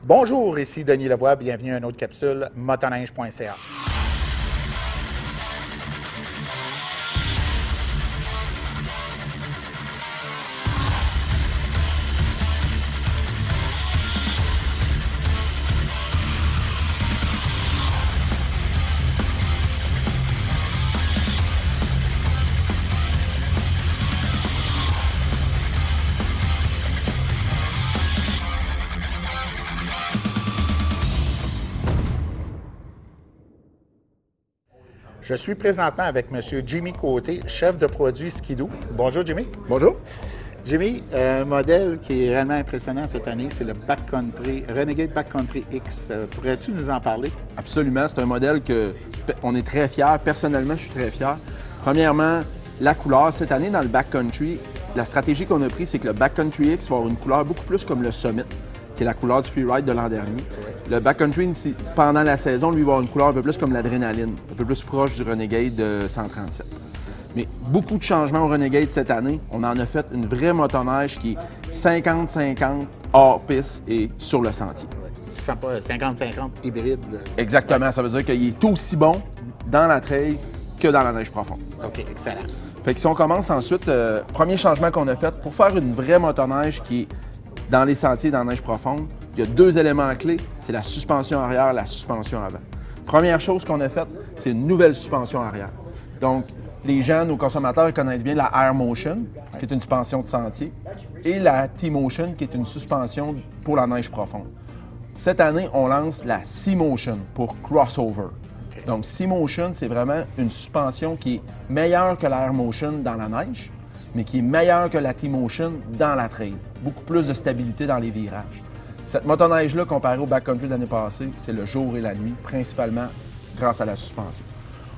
Bonjour, ici Denis Lavoie, bienvenue à une autre capsule motoneige.ca. Je suis présentement avec M. Jimmy Côté, chef de produit Ski-Doo. Bonjour Jimmy. Bonjour. Jimmy, un modèle qui est réellement impressionnant cette année, c'est le Backcountry, Renegade Backcountry X. Pourrais-tu nous en parler? Absolument, c'est un modèle on est très fiers. Personnellement, je suis très fier. Premièrement, la couleur. Cette année, dans le Backcountry, la stratégie qu'on a prise, c'est que le Backcountry X va avoir une couleur beaucoup plus comme le Summit, qui est la couleur du freeride de l'an dernier. Le Backcountry, pendant la saison, lui, va avoir une couleur un peu plus comme l'Adrénaline, un peu plus proche du Renegade 137. Mais beaucoup de changements au Renegade cette année. On en a fait une vraie motoneige qui est 50-50 hors piste et sur le sentier. 50-50 hybride. Là. Exactement, ça veut dire qu'il est aussi bon dans la trail que dans la neige profonde. OK, excellent. Fait que si on commence ensuite, premier changement qu'on a fait, pour faire une vraie motoneige qui est dans les sentiers, dans la neige profonde, il y a deux éléments clés, c'est la suspension arrière, la suspension avant. Première chose qu'on a faite, c'est une nouvelle suspension arrière. Donc, les gens, nos consommateurs, connaissent bien la Air Motion, qui est une suspension de sentier, et la T-Motion, qui est une suspension pour la neige profonde. Cette année, on lance la C-Motion pour crossover. Donc, C-Motion, c'est vraiment une suspension qui est meilleure que la Air Motion dans la neige, mais qui est meilleure que la T-Motion dans la trail. Beaucoup plus de stabilité dans les virages. Cette motoneige-là, comparée au backcountry de l'année passée, c'est le jour et la nuit, principalement grâce à la suspension.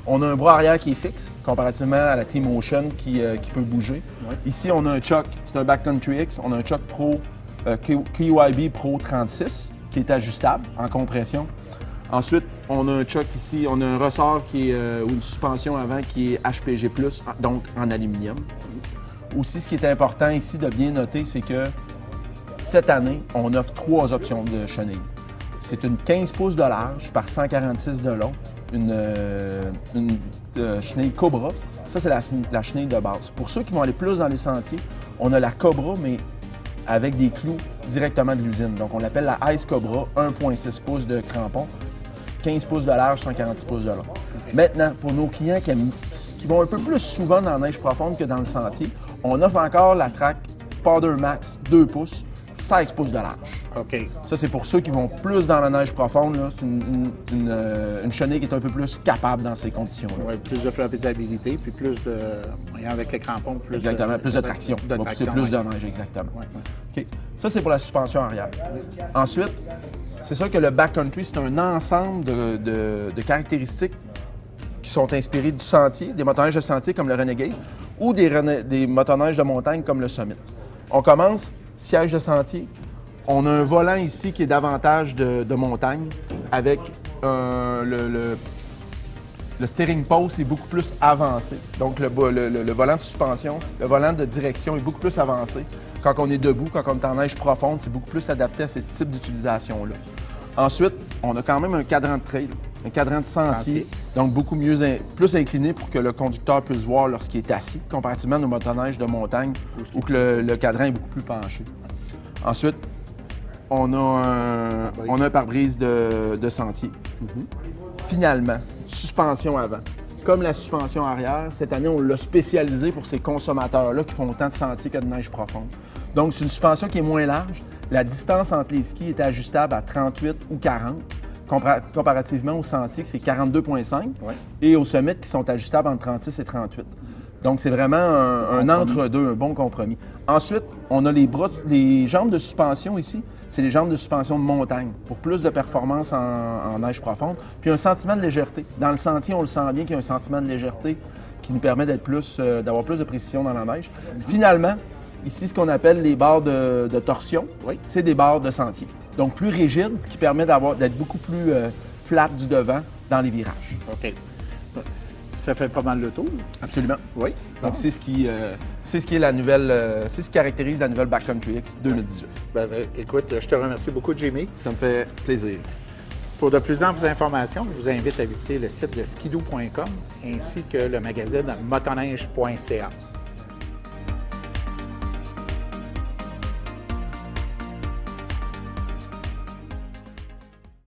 On a un bras arrière qui est fixe, comparativement à la T-Motion qui peut bouger. Ouais. Ici, on a un choc, c'est un Backcountry X, on a un choc Pro, KYB Pro 36, qui est ajustable en compression. Ensuite, on a un choc ici, on a un ressort ou une suspension avant qui est HPG+, donc en aluminium. Aussi, ce qui est important ici de bien noter, c'est que cette année, on offre 3 options de chenille. C'est une 15 pouces de large par 146 de long, une chenille Cobra. Ça, c'est la chenille de base. Pour ceux qui vont aller plus dans les sentiers, on a la Cobra, mais avec des clous directement de l'usine. Donc, on l'appelle la Ice Cobra, 1,6 pouces de crampon, 15 pouces de large, 146 pouces de long. Maintenant, pour nos clients qui vont un peu plus souvent dans la neige profonde que dans le sentier, on offre encore la track Powder Max 2 pouces, 16 pouces de large. OK. Ça, c'est pour ceux qui vont plus dans la neige profonde. C'est une chenille qui est un peu plus capable dans ces conditions-là. Oui, plus de flottabilité, puis plus de... Avec les crampons, plus exactement, plus de traction. C'est plus de neige, exactement. Ouais. OK. Ça, c'est pour la suspension arrière. Ensuite, c'est sûr que le backcountry, c'est un ensemble de caractéristiques qui sont inspirées du sentier, des motoneiges de sentier comme le Renegade ou des motoneiges de montagne comme le Summit. On commence, siège de sentier. On a un volant ici qui est davantage de montagne avec le steering post est beaucoup plus avancé. Donc, le volant de suspension, le volant de direction est beaucoup plus avancé. Quand on est debout, quand on est en neige profonde, c'est beaucoup plus adapté à ce type d'utilisation-là. Ensuite, on a quand même un cadran de trail, un cadran de sentier, donc beaucoup plus incliné pour que le conducteur puisse voir lorsqu'il est assis, comparativement à nos motoneiges de montagne où que le cadran est beaucoup plus penché. Ensuite, on a un pare-brise de sentier. Finalement, suspension avant. Comme la suspension arrière, cette année, on l'a spécialisé pour ces consommateurs-là qui font autant de sentiers que de neige profonde. Donc, c'est une suspension qui est moins large. La distance entre les skis est ajustable à 38 ou 40, comparativement au sentier, c'est 42,5, et aux sommets qui sont ajustables entre 36 et 38. Donc, c'est vraiment un entre-deux, un bon compromis. Ensuite, on a les jambes de suspension ici. C'est les jambes de suspension de montagne pour plus de performance en neige profonde. Puis un sentiment de légèreté. Dans le sentier, on le sent bien qu'il y a un sentiment de légèreté qui nous permet d'avoir plus de précision dans la neige. Finalement, ici, ce qu'on appelle les barres de torsion, c'est des barres de sentier. Donc, plus rigides, ce qui permet d'être beaucoup plus flat du devant dans les virages. OK. Ça fait pas mal le tour. Absolument. Oui. Donc, c'est ce qui est la nouvelle, c'est ce qui caractérise la nouvelle Backcountry X 2018. Écoute, je te remercie beaucoup, Jimmy. Ça me fait plaisir. Pour de plus amples informations, je vous invite à visiter le site de skidoo.com ainsi que le magazine motoneige.ca.